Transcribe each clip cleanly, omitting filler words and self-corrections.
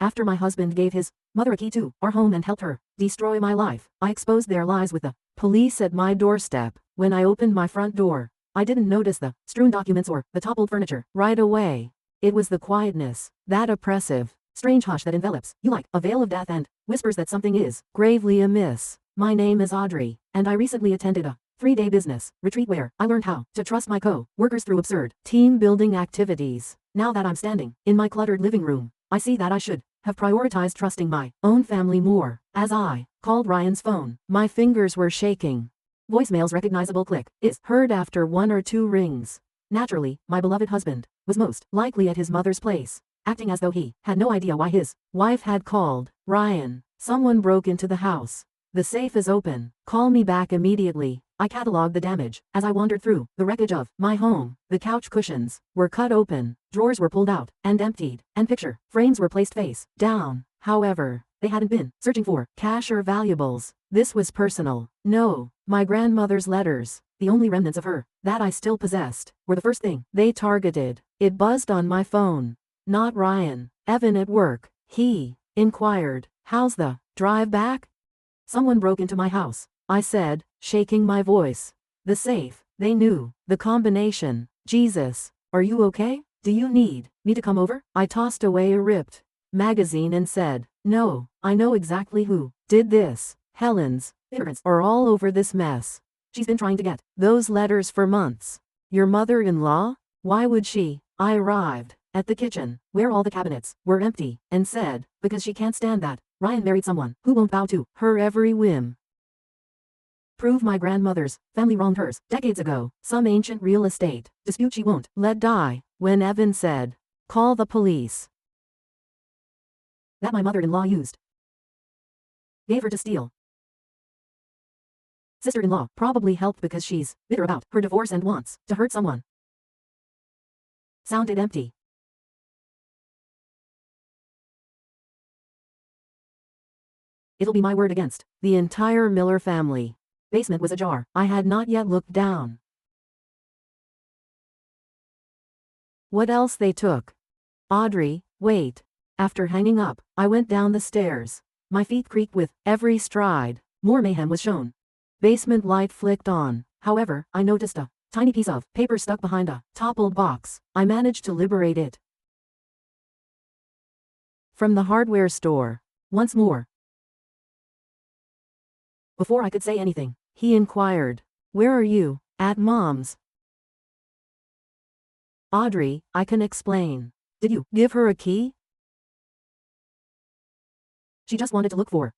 After my husband gave his mother a key to our home and helped her destroy my life, I exposed their lies with the police at my doorstep. When I opened my front door, I didn't notice the strewn documents or the toppled furniture right away. It was the quietness, that oppressive, strange hush that envelops you like a veil of death and whispers that something is gravely amiss. My name is Audrey, and I recently attended a 3-day business retreat where I learned how to trust my co-workers through absurd team-building activities. Now that I'm standing in my cluttered living room, I see that I should have prioritized trusting my own family more. As I called Ryan's phone, my fingers were shaking. Voicemail's recognizable click is heard after 1 or 2 rings. Naturally, my beloved husband was most likely at his mother's place, acting as though he had no idea why his wife had called. Ryan, someone broke into the house. The safe is open. Call me back immediately. I cataloged the damage as I wandered through the wreckage of my home. The couch cushions were cut open, drawers were pulled out and emptied, and picture frames were placed face down. However, they hadn't been searching for cash or valuables. This was personal. No, my grandmother's letters, the only remnants of her that I still possessed, were the first thing they targeted. It buzzed on my phone. Not Ryan. Evan at work. He inquired, "How's the drive back?" "Someone broke into my house," I said, shaking my voice. "The safe, they knew the combination. Jesus, are you okay? Do you need me to come over?" I tossed away a ripped magazine and said, "No, I know exactly who did this. Helen's fingerprints are all over this mess. She's been trying to get those letters for months." "Your mother-in-law? Why would she?" I arrived at the kitchen, where all the cabinets were empty, and said, "Because she can't stand that Ryan married someone who won't bow to her every whim. Prove my grandmother's family wronged hers decades ago. Some ancient real estate dispute she won't let die." When Evan said, "Call the police," that my mother-in-law used, gave her to steal. Sister-in-law probably helped because she's bitter about her divorce and wants to hurt someone. Sounded empty. It'll be my word against the entire Miller family. Basement was ajar. I had not yet looked down. What else they took? Audrey, wait. After hanging up, I went down the stairs. My feet creaked with every stride. More mayhem was shown. Basement light flicked on. However, I noticed a tiny piece of paper stuck behind a toppled box. I managed to liberate it from the hardware store. Once more. Before I could say anything, he inquired, "Where are you?" "At Mom's." "Audrey, I can explain. Did you give her a key?" "She just wanted to look for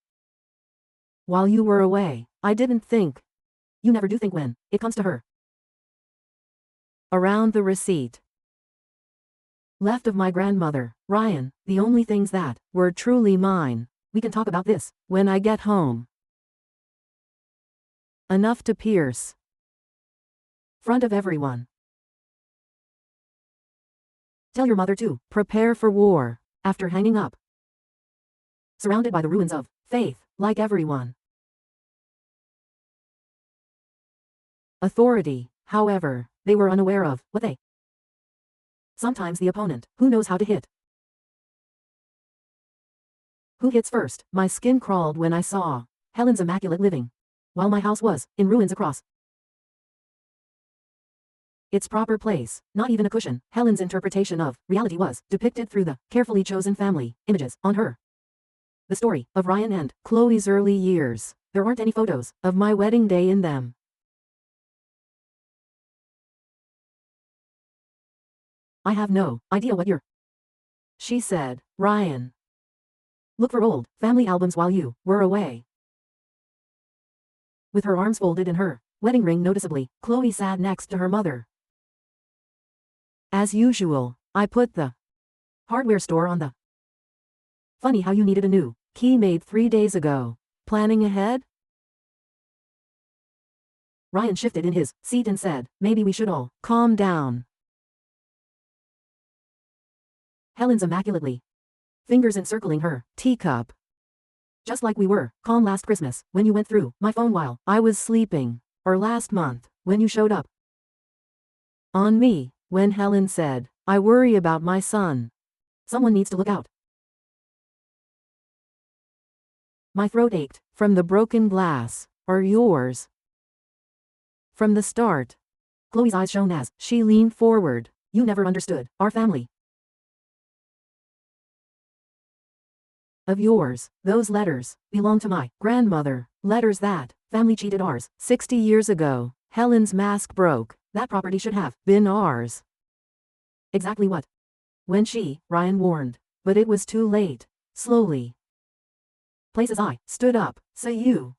while you were away." I didn't think. You never do think when it comes to her. Around the receipt left of my grandmother, Ryan, the only things that were truly mine. "We can talk about this when I get home." Enough to pierce front of everyone. "Tell your mother to prepare for war." After hanging up, surrounded by the ruins of faith, like everyone. Authority, however, they were unaware of what they. Sometimes the opponent, who knows how to hit. Who hits first? My skin crawled when I saw Helen's immaculate living, while my house was in ruins across its proper place. Not even a cushion. Helen's interpretation of reality was depicted through the carefully chosen family images on her. The story of Ryan and Chloe's early years. There aren't any photos of my wedding day in them. "I have no idea what you're," she said. "Ryan, look for old family albums while you were away." With her arms folded and her wedding ring noticeably, Chloe sat next to her mother. As usual, I put the hardware store on the. "Funny how you needed a new key made 3 days ago. Planning ahead?" Ryan shifted in his seat and said, "Maybe we should all calm down." Helen's immaculately, fingers encircling her teacup. "Just like we were calm last Christmas when you went through my phone while I was sleeping. Or last month when you showed up on me." When Helen said, "I worry about my son. Someone needs to look out My throat ached. From the broken glass. Or yours. From the start. Chloe's eyes shone as she leaned forward. You never understood our family. Of yours, those letters, belong to my grandmother. Letters that family cheated ours 60 years ago. Helen's mask broke. That property should have been ours. Exactly what? When Ryan warned. But it was too late. Slowly. Places I stood up. Say you.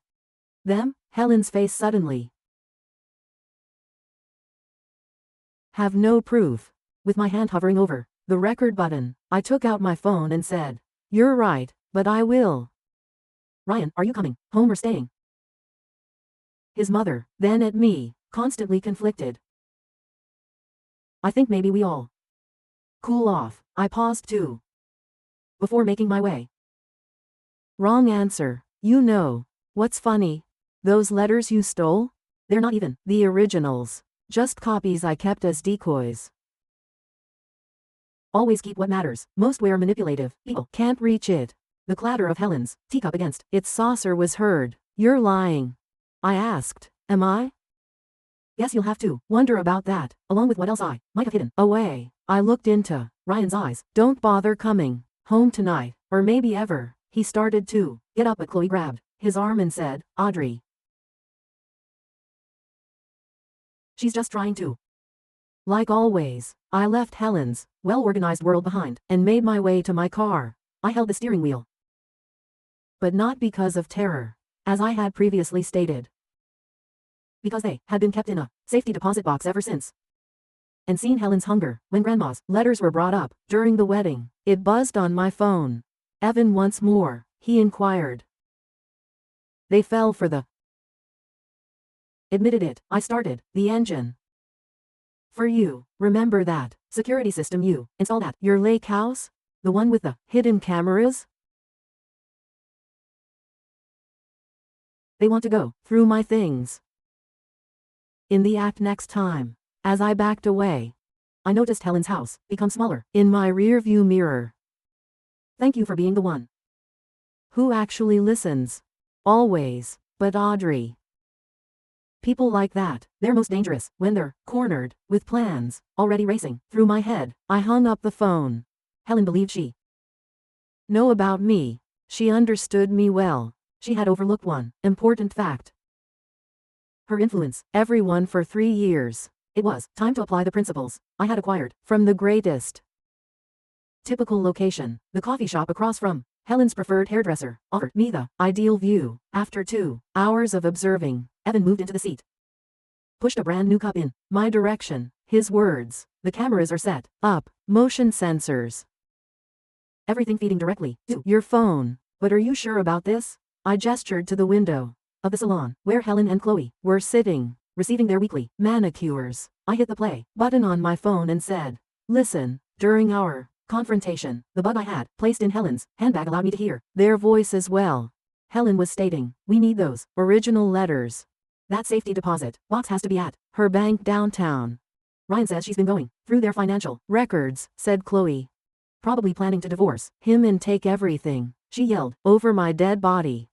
Them? Helen's face suddenly. Have no proof. With my hand hovering over the record button, I took out my phone and said, "You're right, but I will." Ryan, are you coming home or staying? His mother, then at me, constantly conflicted. I think maybe we all cool off. I paused too. Before making my way. Wrong answer. You know. What's funny? Those letters you stole? They're not even the originals. Just copies I kept as decoys. Always keep what matters. Most were manipulative. People can't reach it. The clatter of Helen's teacup against its saucer was heard. You're lying. I asked. Am I? Guess you'll have to wonder about that, along with what else I might have hidden away. I looked into Ryan's eyes. Don't bother coming home tonight, or maybe ever. He started to get up, but Chloe grabbed his arm and said, Audrey. She's just trying to. Like always, I left Helen's well-organized world behind and made my way to my car. I held the steering wheel. But not because of terror, as I had previously stated. Because they had been kept in a safety deposit box ever since. And seen Helen's hunger when Grandma's letters were brought up during the wedding. It buzzed on my phone. Evan once more, he inquired. They fell for the. Admitted it. I started the engine. For you, remember that security system you installed at your lake house? The one with the hidden cameras? They want to go through my things. In the act next time, as I backed away, I noticed Helen's house become smaller in my rearview mirror. Thank you for being the one who actually listens. Always. But Audrey. People like that, they're most dangerous when they're cornered, with plans already racing through my head. I hung up the phone. Helen believed she knew about me. She understood me well. She had overlooked one important fact. Her influence everyone for 3 years. It was time to apply the principles I had acquired from the greatest. Typical location, the coffee shop across from Helen's preferred hairdresser, offered me the ideal view. After 2 hours of observing, Evan moved into the seat. Pushed a brand new cup in my direction. His words, the cameras are set up, motion sensors. Everything feeding directly to your phone. But are you sure about this? I gestured to the window of the salon, where Helen and Chloe were sitting, receiving their weekly manicures. I hit the play button on my phone and said, listen, during our confrontation, the bug I had placed in Helen's handbag allowed me to hear their voice as well. Helen was stating, we need those original letters. That safety deposit box has to be at her bank downtown. Ryan says she's been going through their financial records, said Chloe. Probably planning to divorce him and take everything. She yelled over my dead body.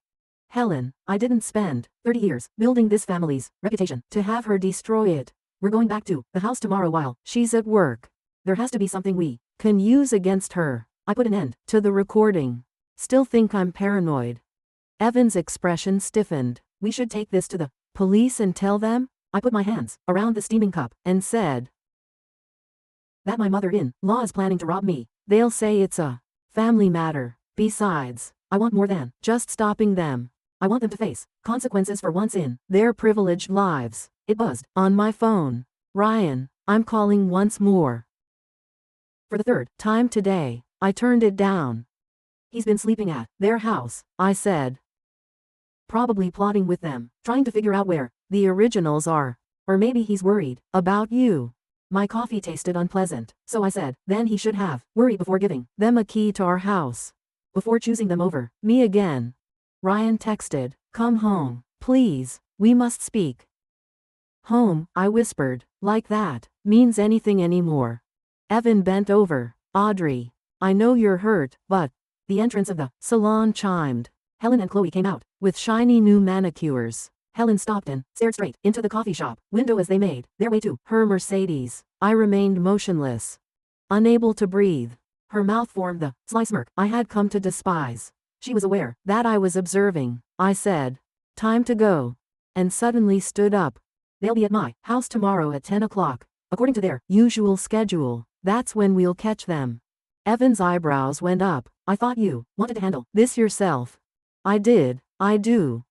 Helen, I didn't spend 30 years building this family's reputation to have her destroy it. We're going back to the house tomorrow while she's at work. There has to be something we can use against her. I put an end to the recording. Still think I'm paranoid. Evan's expression stiffened. We should take this to the police and tell them? I put my hands around the steaming cup and said that my mother-in-law is planning to rob me. They'll say it's a family matter. Besides, I want more than just stopping them. I want them to face consequences for once in their privileged lives. It buzzed on my phone. Ryan, I'm calling once more. For the 3rd time today. I turned it down. He's been sleeping at their house, I said. Probably plotting with them, trying to figure out where the originals are. Or maybe he's worried about you. My coffee tasted unpleasant, so I said, then he should have worried before giving them a key to our house. Before choosing them over me again. Ryan texted, come home, please, we must speak. Home, I whispered, like that means anything anymore. Evan bent over. Audrey, I know you're hurt, but the entrance of the salon chimed. Helen and Chloe came out, with shiny new manicures. Helen stopped and stared straight into the coffee shop window as they made their way to her Mercedes. I remained motionless, unable to breathe. Her mouth formed the sly smirk I had come to despise. She was aware that I was observing. I said, "Time to go," and suddenly stood up. "They'll be at my house tomorrow at 10 o'clock, according to their usual schedule. That's when we'll catch them." Evan's eyebrows went up. "I thought you wanted to handle this yourself." "I did. I do."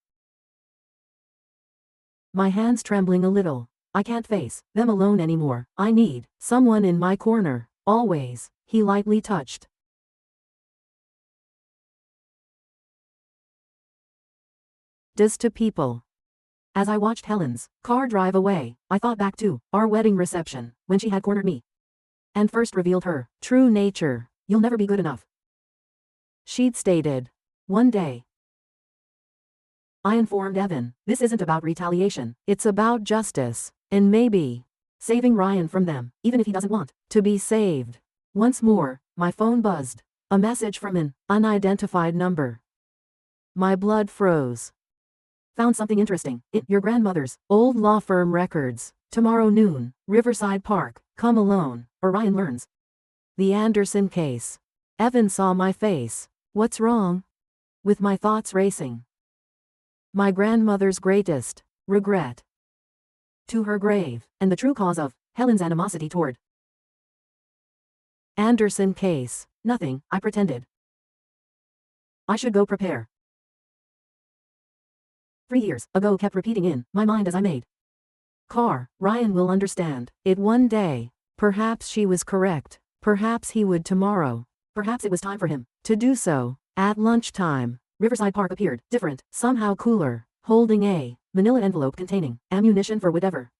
My hands trembling a little. "I can't face them alone anymore. I need someone in my corner, always." He lightly touched this to people. As I watched Helen's car drive away, I thought back to our wedding reception, when she had cornered me and first revealed her true nature. "You'll never be good enough," she'd stated. One day, I informed Evan, "This isn't about retaliation, it's about justice, and maybe saving Ryan from them, even if he doesn't want to be saved." Once more, my phone buzzed. A message from an unidentified number. My blood froze. "Found something interesting in your grandmother's old law firm records. Tomorrow noon, Riverside Park. Come alone, or Ryan learns." The Anderson case. Evan saw my face. "What's wrong?" With my thoughts racing. My grandmother's greatest regret. To her grave, and the true cause of Helen's animosity toward Anderson case. "Nothing," I pretended. "I should go prepare." 3 years ago kept repeating in my mind as I made car. Ryan will understand it one day. Perhaps she was correct. Perhaps he would tomorrow. Perhaps it was time for him to do so. At lunchtime, Riverside Park appeared different, somehow cooler, holding a manila envelope containing ammunition for whatever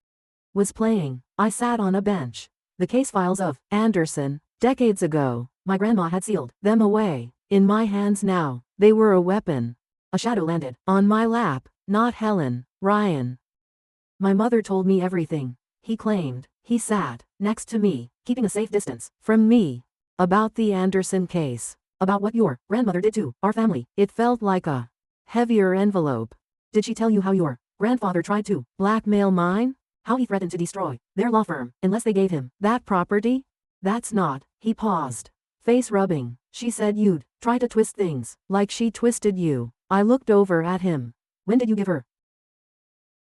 was playing. I sat on a bench. The case files of Anderson. Decades ago, my grandma had sealed them away. In my hands now, they were a weapon. A shadow landed on my lap. Not Helen. Ryan. My mother told me everything. He claimed. He sat next to me, keeping a safe distance from me. About the Anderson case. About what your grandmother did to our family. It felt like a heavier envelope. Did she tell you how your grandfather tried to blackmail mine? How he threatened to destroy their law firm unless they gave him that property? That's not. He paused. Face rubbing. "She said you'd try to twist things, like she twisted you." I looked over at him. "When did you give her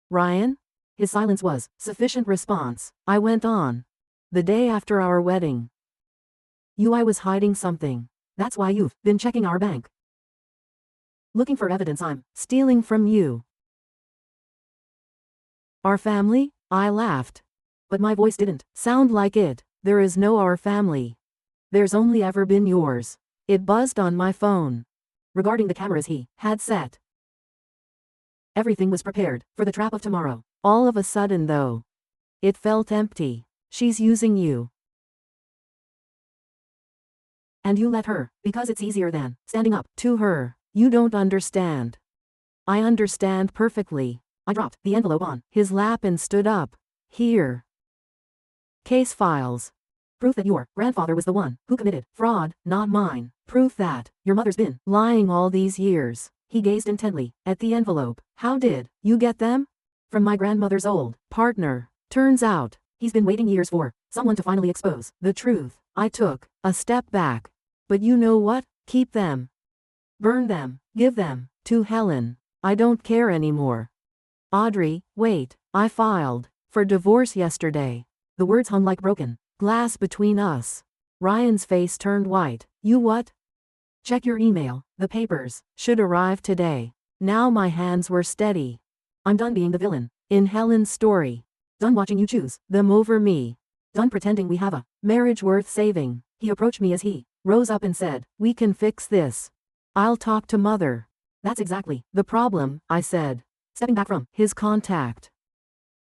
Ryan?" His silence was sufficient response. I went on. "The day after our wedding." I was hiding something. That's why you've been checking our bank. Looking for evidence I'm stealing from you. Our family? I laughed. But my voice didn't sound like it. "There is no our family. There's only ever been yours." It buzzed on my phone. Regarding the cameras he had set. Everything was prepared for the trap of tomorrow. All of a sudden though, it felt empty. "She's using you. And you let her, because it's easier than standing up to her. You don't understand." "I understand perfectly." I dropped the envelope on his lap and stood up. "Here. Case files. Proof that your grandfather was the one who committed fraud, not mine. Proof that your mother's been lying all these years." He gazed intently at the envelope. "How did you get them?" "From my grandmother's old partner. Turns out, he's been waiting years for someone to finally expose the truth." I took a step back. "But you know what? Keep them. Burn them. Give them to Helen. I don't care anymore." "Audrey, wait. I filed for divorce yesterday." The words hung like broken glass between us. Ryan's face turned white. "You what?" "Check your email. The papers should arrive today." Now my hands were steady. "I'm done being the villain in Helen's story. Done watching you choose them over me. Done pretending we have a marriage worth saving." He approached me as he rose up and said, "We can fix this. I'll talk to Mother." "That's exactly the problem," I said, stepping back from his contact.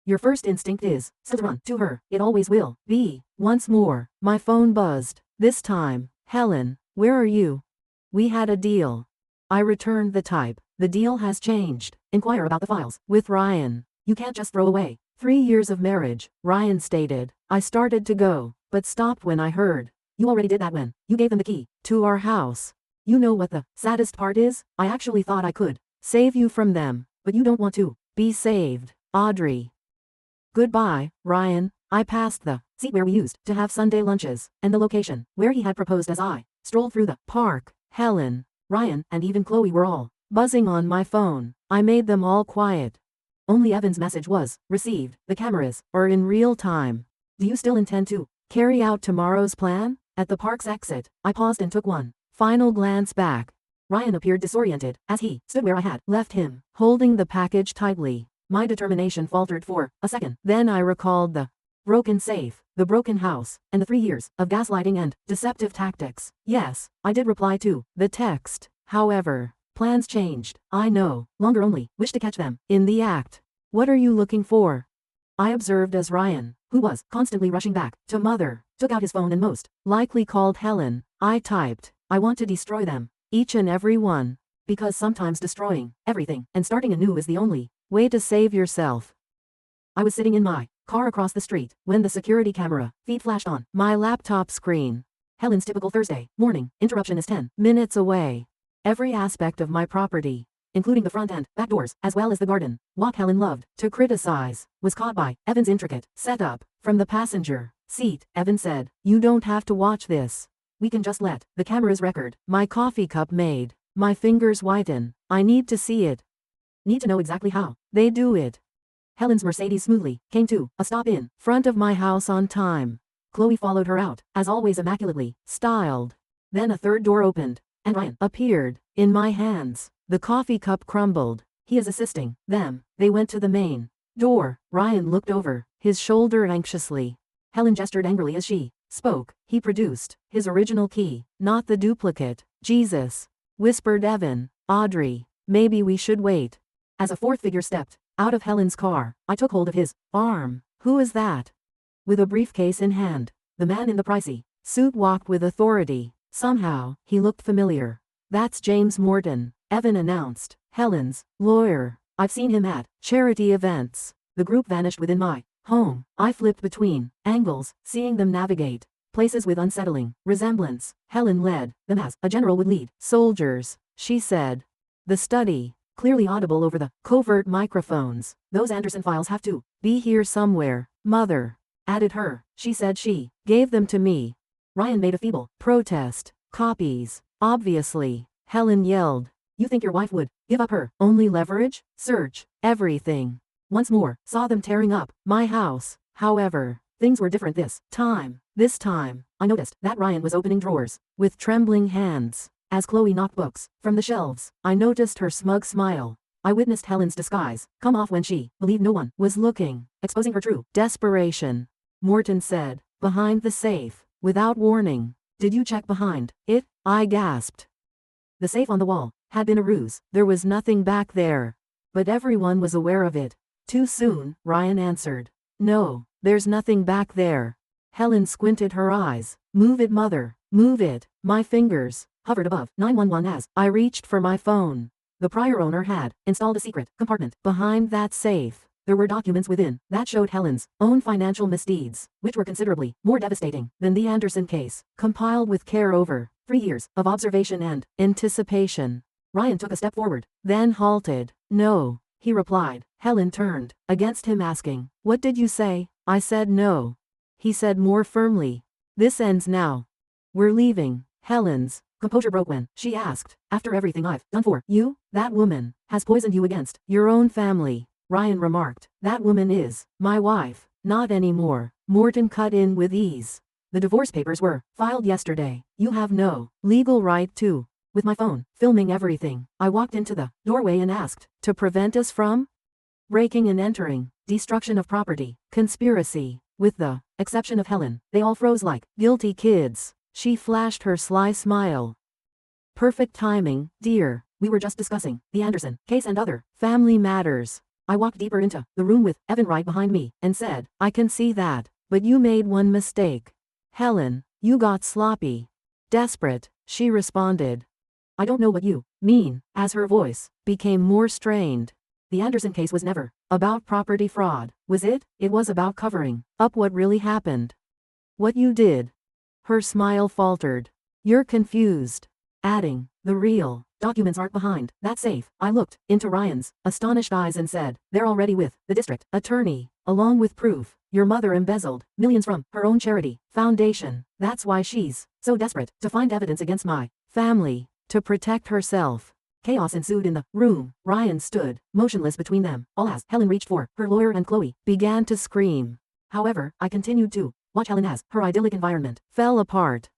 "Your first instinct is to run to her. It always will be." Once more, my phone buzzed. This time, "Helen, where are you?" "We had a deal." I returned the type. "The deal has changed. Inquire about the files with Ryan. You can't just throw away 3 years of marriage," Ryan stated. I started to go, but stopped when I heard, "You already did that when you gave them the key to our house." You know what the saddest part is? I actually thought I could save you from them, but you don't want to be saved, Audrey. Goodbye, Ryan. I passed the seat where we used to have Sunday lunches, and the location where he had proposed as I strolled through the park. Helen, Ryan, and even Chloe were all buzzing on my phone. I made them all quiet. Only Evan's message was received. The cameras are in real time. Do you still intend to carry out tomorrow's plan? At the park's exit, I paused and took one final glance back. Ryan appeared disoriented as he stood where I had left him, holding the package tightly. My determination faltered for a second. Then I recalled the broken safe, the broken house, and the 3 years of gaslighting and deceptive tactics. Yes, I did reply to the text. However, plans changed. I no longer only wish to catch them in the act. What are you looking for? I observed as Ryan, who was constantly rushing back to Mother, took out his phone and most likely called Helen. I typed, I want to destroy them, each and every one. Because sometimes destroying everything and starting anew is the only way to save yourself. I was sitting in my car across the street when the security camera feed flashed on my laptop screen. Helen's typical Thursday morning interruption is 10 minutes away. Every aspect of my property, including the front and back doors, as well as the garden walk Helen loved to criticize, was caught by Evan's intricate setup. From the passenger seat, Evan said, "You don't have to watch this. We can just let the cameras record." My coffee cup made my fingers whiten. I need to see it. Need to know exactly how they do it. Helen's Mercedes smoothly came to a stop in front of my house on time. Chloe followed her out, as always immaculately styled. Then a third door opened, and Ryan appeared. In my hands, the coffee cup crumbled. He is assisting them. They went to the main door. Ryan looked over his shoulder anxiously. Helen gestured angrily as she spoke. He produced his original key, not the duplicate. "Jesus," whispered Evan. "Audrey, maybe we should wait." As a fourth figure stepped out of Helen's car, I took hold of his arm. "Who is that?" With a briefcase in hand, the man in the pricey suit walked with authority. Somehow, he looked familiar. "That's James Morton," Evan announced, Helen's lawyer. "I've seen him at charity events." The group vanished within my home. I flipped between angles, seeing them navigate places with unsettling resemblance. Helen led them as a general would lead soldiers. She said, "The study," clearly audible over the covert microphones. "Those Anderson files have to be here somewhere." "Mother," added her. "She said she gave them to me." Ryan made a feeble protest. "Copies, obviously," Helen yelled. "You think your wife would give up her only leverage? Search everything." Once more, saw them tearing up my house. However, things were different this time. This time, I noticed that Ryan was opening drawers with trembling hands. As Chloe knocked books from the shelves, I noticed her smug smile. I witnessed Helen's disguise come off when she believed no one was looking, exposing her true desperation. Morton said, "Behind the safe," without warning. "Did you check behind it?" I gasped. The safe on the wall had been a ruse. There was nothing back there. But everyone was aware of it. "Too soon," Ryan answered. "No, there's nothing back there." Helen squinted her eyes. "Move it, Mother. Move it." My fingers hovered above 911 as I reached for my phone. The prior owner had installed a secret compartment behind that safe. There were documents within that showed Helen's own financial misdeeds, which were considerably more devastating than the Anderson case, compiled with care over 3 years of observation and anticipation. Ryan took a step forward, then halted. "No," he replied. Helen turned against him asking, "What did you say?" I said no. He said more firmly, "This ends now. We're leaving." Helen's composure broke when she asked, "After everything I've done for you, that woman has poisoned you against your own family." Ryan remarked, "That woman is my wife." "Not anymore." Morton cut in with ease. "The divorce papers were filed yesterday. You have no legal right to." With my phone filming everything, I walked into the doorway and asked, "To prevent us from breaking and entering, destruction of property, conspiracy." With the exception of Helen, they all froze like guilty kids. She flashed her sly smile. "Perfect timing, dear. We were just discussing the Anderson case and other family matters." I walked deeper into the room with Evan right behind me and said, "I can see that, but you made one mistake. Helen, you got sloppy. Desperate," she responded. "I don't know what you mean," as her voice became more strained. "The Anderson case was never about property fraud, was it? It was about covering up what really happened. What you did." Her smile faltered. "You're confused." Adding, The real documents aren't behind that safe. I looked into Ryan's astonished eyes and said, they're already with the district attorney, along with proof. Your mother embezzled millions from her own charity foundation. That's why she's so desperate to find evidence against my family, to protect herself. Chaos ensued in the room. Ryan stood motionless between them, all as Helen reached for her lawyer and Chloe began to scream. However, I continued to watch Helen as her idyllic environment fell apart.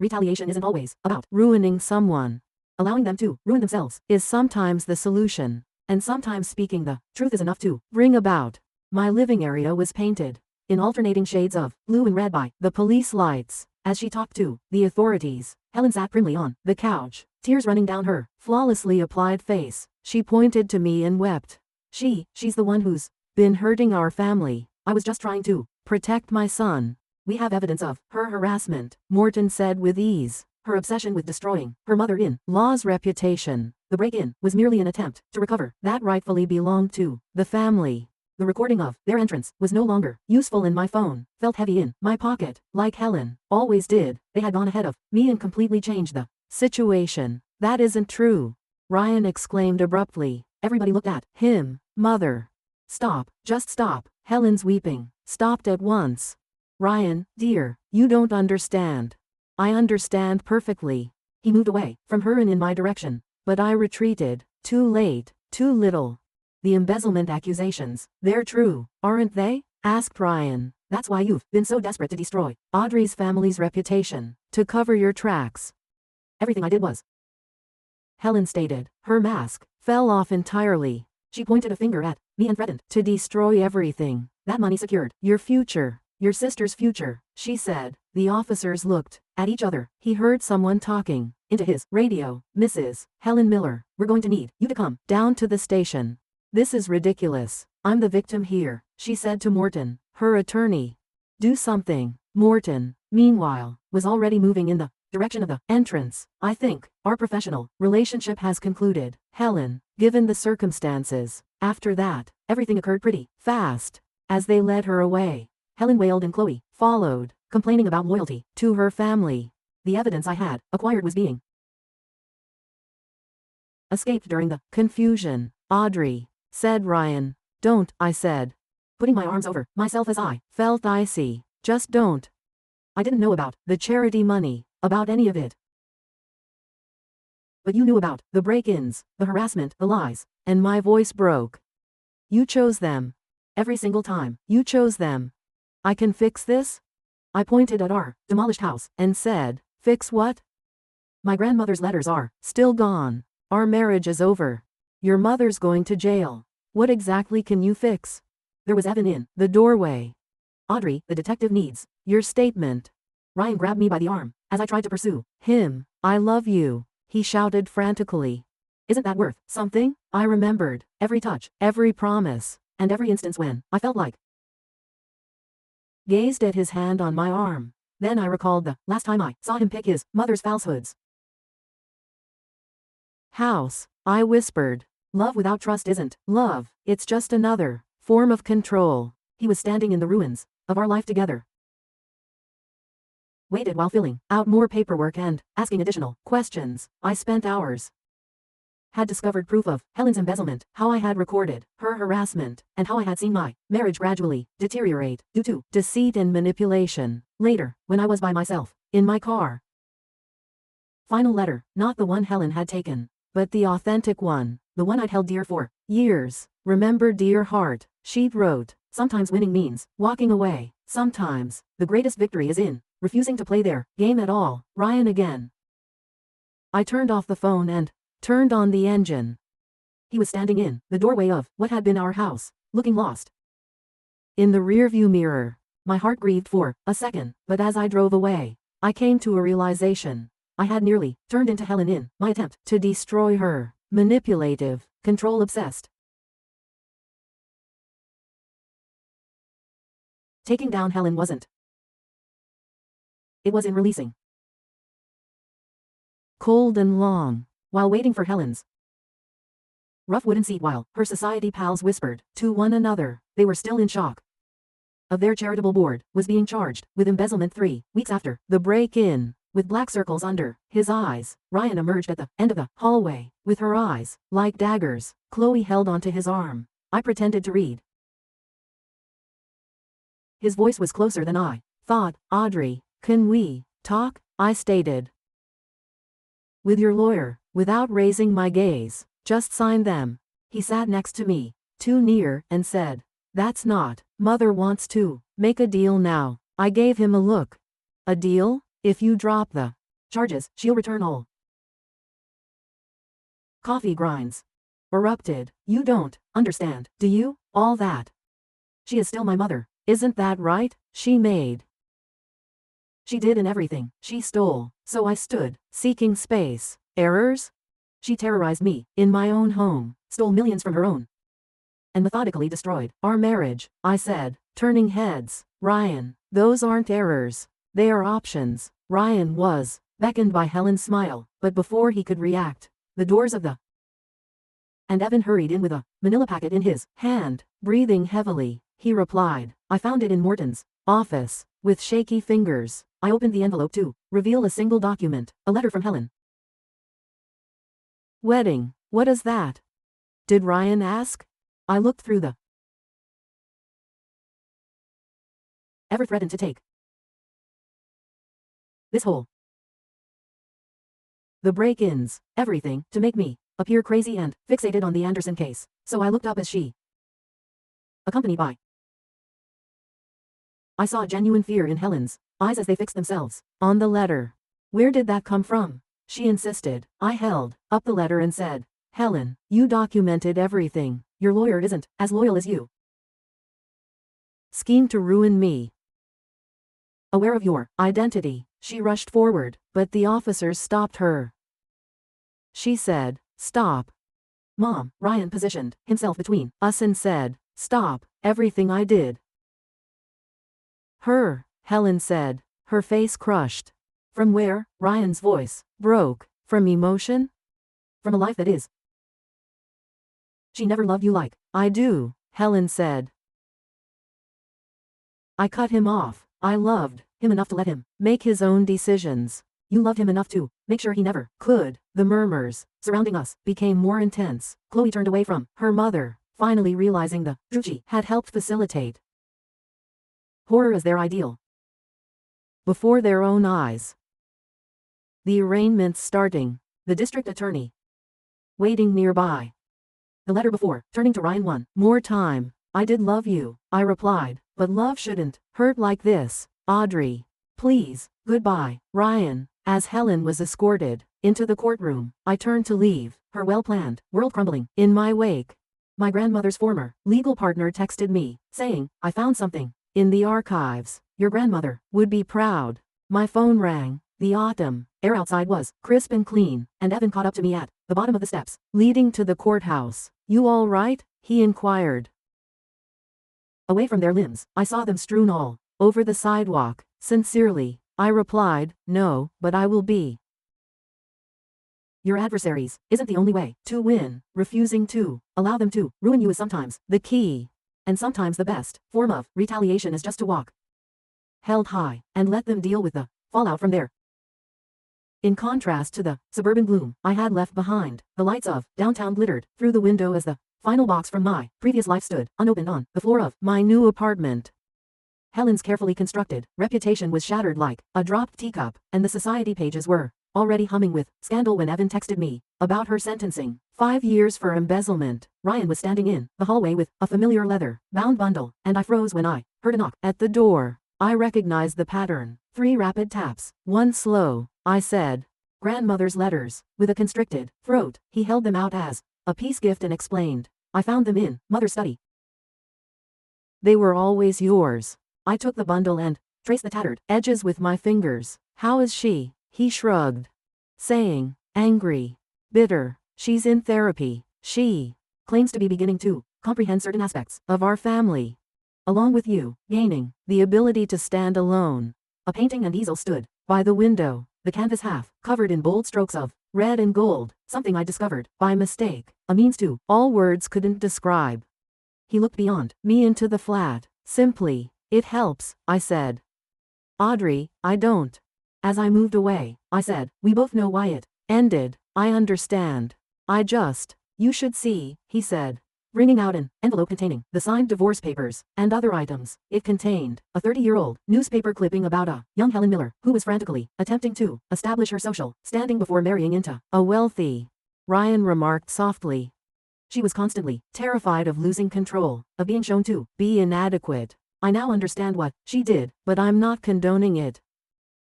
Retaliation isn't always about ruining someone. Allowing them to ruin themselves is sometimes the solution, and sometimes speaking the truth is enough to bring about. My living area was painted in alternating shades of blue and red by the police lights. As she talked to the authorities, Helen sat primly on the couch, tears running down her flawlessly applied face. She pointed to me and wept. She's the one who's been hurting our family. I was just trying to protect my son. We have evidence of her harassment, Morton said with ease. Her obsession with destroying her mother-in-law's reputation. The break-in was merely an attempt to recover that rightfully belonged to the family. The recording of their entrance was no longer useful and my phone felt heavy in my pocket, like Helen always did. They had gone ahead of me and completely changed the situation. That isn't true, Ryan exclaimed abruptly. Everybody looked at him. Mother. Stop, just stop. Helen's weeping stopped at once. Ryan, dear, you don't understand. I understand perfectly. He moved away from her and in my direction, but I retreated. Too late, too little. The embezzlement accusations, they're true, aren't they? Asked Ryan. That's why you've been so desperate to destroy Audrey's family's reputation, to cover your tracks. Everything I did was. Helen stated. Her mask fell off entirely. She pointed a finger at me and threatened to destroy everything. That money secured your future, your sister's future, she said. The officers looked at each other. He heard someone talking into his radio. Mrs. Helen Miller, we're going to need you to come down to the station. This is ridiculous. I'm the victim here, she said to Morton, her attorney. Do something. Morton, meanwhile, was already moving in the direction of the entrance. I think our professional relationship has concluded, Helen, given the circumstances. After that, everything occurred pretty fast. As they led her away, Helen wailed and Chloe followed, complaining about loyalty to her family. The evidence I had acquired was being escaped during the confusion. Audrey, said Ryan. Don't, I said, putting my arms over myself as I felt icy. Just don't. I didn't know about the charity money, about any of it. But you knew about the break-ins, the harassment, the lies, and my voice broke. You chose them. Every single time, you chose them. I can fix this? I pointed at our demolished house and said, fix what? My grandmother's letters are still gone. Our marriage is over. Your mother's going to jail. What exactly can you fix? There was Evan in the doorway. Audrey, the detective needs your statement. Ryan grabbed me by the arm as I tried to pursue him. I love you, he shouted frantically. Isn't that worth something? I remembered every touch, every promise, and every instance when I felt like gazed at his hand on my arm. Then I recalled the last time I saw him pick his mother's falsehoods. House, I whispered. Love without trust isn't love, it's just another form of control. He was standing in the ruins of our life together. Waited while filling out more paperwork and asking additional questions. I spent hours. Had discovered proof of Helen's embezzlement, how I had recorded her harassment, and how I had seen my marriage gradually deteriorate due to deceit and manipulation. Later, when I was by myself, in my car. Final letter, not the one Helen had taken, but the authentic one, the one I'd held dear for years. Remember, dear heart, she wrote, sometimes winning means walking away. Sometimes, the greatest victory is in refusing to play their game at all. Ryan again. I turned off the phone and turned on the engine. He was standing in the doorway of what had been our house, looking lost. In the rearview mirror, my heart grieved for a second, but as I drove away, I came to a realization. I had nearly turned into Helen in my attempt to destroy her. Manipulative, control-obsessed. Taking down Helen wasn't. It was in releasing. Cold and long, while waiting for Helen's rough wooden seat while her society pals whispered to one another. They were still in shock. Of their charitable board was being charged with embezzlement 3 weeks after the break-in. with black circles under his eyes. Ryan emerged at the end of the hallway, with her eyes like daggers. Chloe held onto his arm. I pretended to read. His voice was closer than I thought. Audrey, can we talk? I stated. With your lawyer, without raising my gaze. Just sign them. He sat next to me, too near, and said, that's not. Mother wants to make a deal now. I gave him a look. A deal? If you drop the charges, she'll return all. Coffee grinds. Erupted. You don't understand, do you? All that. She is still my mother. Isn't that right? She made. She did in everything. She stole. So I stood, seeking space. Errors? She terrorized me, in my own home, stole millions from her own, and methodically destroyed our marriage. I said, turning heads. Ryan, those aren't errors. They are options. Ryan was beckoned by Helen's smile, but before he could react, the doors of the and Evan hurried in with a manila packet in his hand. Breathing heavily, he replied, I found it in Morton's office. With shaky fingers, I opened the envelope to reveal a single document, a letter from Helen. Wedding, what is that? Did Ryan ask? I looked through the ever threatened to take this whole the break-ins, everything, to make me appear crazy and fixated on the Anderson case. So I looked up as she, accompanied by, I saw genuine fear in Helen's eyes as they fixed themselves on the letter. Where did that come from? She insisted. I held up the letter and said, Helen, you documented everything. Your lawyer isn't as loyal as you. Schemed to ruin me. Aware of your identity, she rushed forward, but the officers stopped her. She said, stop. Mom, Ryan positioned himself between us and said, stop everything I did. Her, Helen said, her face crushed. From where? Ryan's voice broke. From emotion? From a life that is. She never loved you like I do, Helen said. I cut him off. I loved him enough to let him make his own decisions. You loved him enough to make sure he never could. The murmurs surrounding us became more intense. Chloe turned away from her mother, finally realizing the truth she had helped facilitate. Horror is their ideal. Before their own eyes. The arraignment starting. The district attorney waiting nearby. The letter before, turning to Ryan one more time. I did love you, I replied, but love shouldn't hurt like this. Audrey, please, goodbye. Ryan, as Helen was escorted into the courtroom, I turned to leave, her well-planned world crumbling in my wake. My grandmother's former legal partner texted me, saying, I found something in the archives. Your grandmother would be proud. My phone rang. The autumn air outside was crisp and clean, and Evan caught up to me at the bottom of the steps leading to the courthouse. You all right? He inquired. Away from their limbs, I saw them strewn all over the sidewalk. Sincerely, I replied, no, but I will be. Your adversaries isn't the only way to win. Refusing to allow them to ruin you is sometimes the key. And sometimes the best form of retaliation is just to walk held high and let them deal with the fallout from there. In contrast to the suburban gloom I had left behind, the lights of downtown glittered through the window as the final box from my previous life stood unopened on the floor of my new apartment. Helen's carefully constructed reputation was shattered like a dropped teacup, and the society pages were already humming with scandal when Evan texted me about her sentencing. 5 years for embezzlement. Ryan was standing in the hallway with a familiar leather-bound bundle, and I froze when I heard a knock at the door. I recognized the pattern. 3 rapid taps, 1 slow. I said, grandmother's letters. With a constricted throat, he held them out as a peace gift and explained, I found them in mother's study. They were always yours. I took the bundle and traced the tattered edges with my fingers. How is she? He shrugged, saying, angry, bitter. She's in therapy. She claims to be beginning to comprehend certain aspects of our family. Along with you, gaining the ability to stand alone. A painting and easel stood by the window, the canvas half covered in bold strokes of red and gold, something I discovered by mistake, a means to all words couldn't describe. He looked beyond me into the flat. Simply, it helps, I said. Audrey, I don't As I moved away, I said, we both know why it ended. I understand. You should see, he said, bringing out an envelope containing the signed divorce papers and other items. It contained a 30-year-old newspaper clipping about a young Helen Miller who was frantically attempting to establish her social standing before marrying into a wealthy. Ryan remarked softly. She was constantly terrified of losing control, of being shown to be inadequate. I now understand what she did, but I'm not condoning it.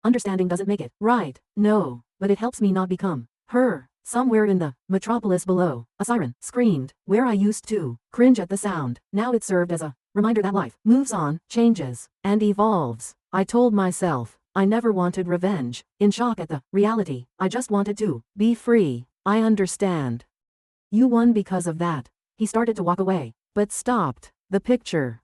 Understanding doesn't make it right, no, but it helps me not become her. Somewhere in the metropolis below, a siren screamed, where I used to cringe at the sound. Now it served as a reminder that life moves on, changes, and evolves. I told myself, I never wanted revenge. In shock at the reality, I just wanted to be free. I understand. You won because of that. He started to walk away, but stopped. The picture.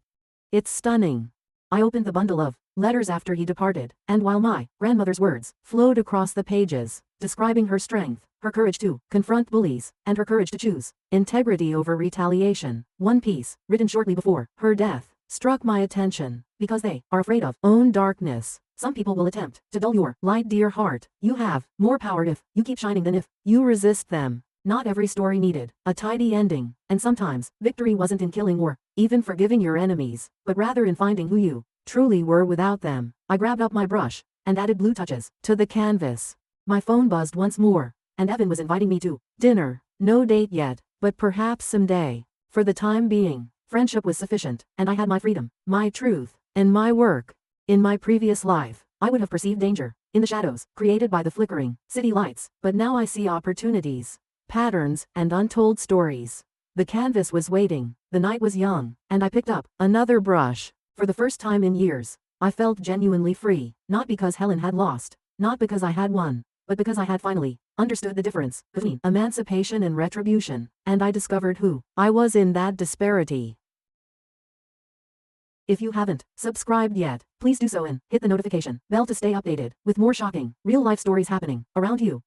It's stunning. I opened the bundle of letters after he departed, and while my grandmother's words flowed across the pages, describing her strength, her courage to confront bullies, and her courage to choose integrity over retaliation, one piece, written shortly before her death, struck my attention, because they are afraid of own darkness. Some people will attempt to dull your light, dear heart. You have more power if you keep shining than if you resist them. Not every story needed a tidy ending, and sometimes victory wasn't in killing or even forgiving your enemies, but rather in finding who you truly were without them. I grabbed up my brush and added blue touches to the canvas. My phone buzzed once more, and Evan was inviting me to dinner. No date yet, but perhaps someday. For the time being, friendship was sufficient, and I had my freedom, my truth, and my work. In my previous life, I would have perceived danger in the shadows created by the flickering city lights, but now I see opportunities, patterns, and untold stories. The canvas was waiting, the night was young, and I picked up another brush. For the first time in years, I felt genuinely free, not because Helen had lost, not because I had won, but because I had finally understood the difference between emancipation and retribution, and I discovered who I was in that disparity. If you haven't subscribed yet, please do so and hit the notification bell to stay updated with more shocking, real-life stories happening around you.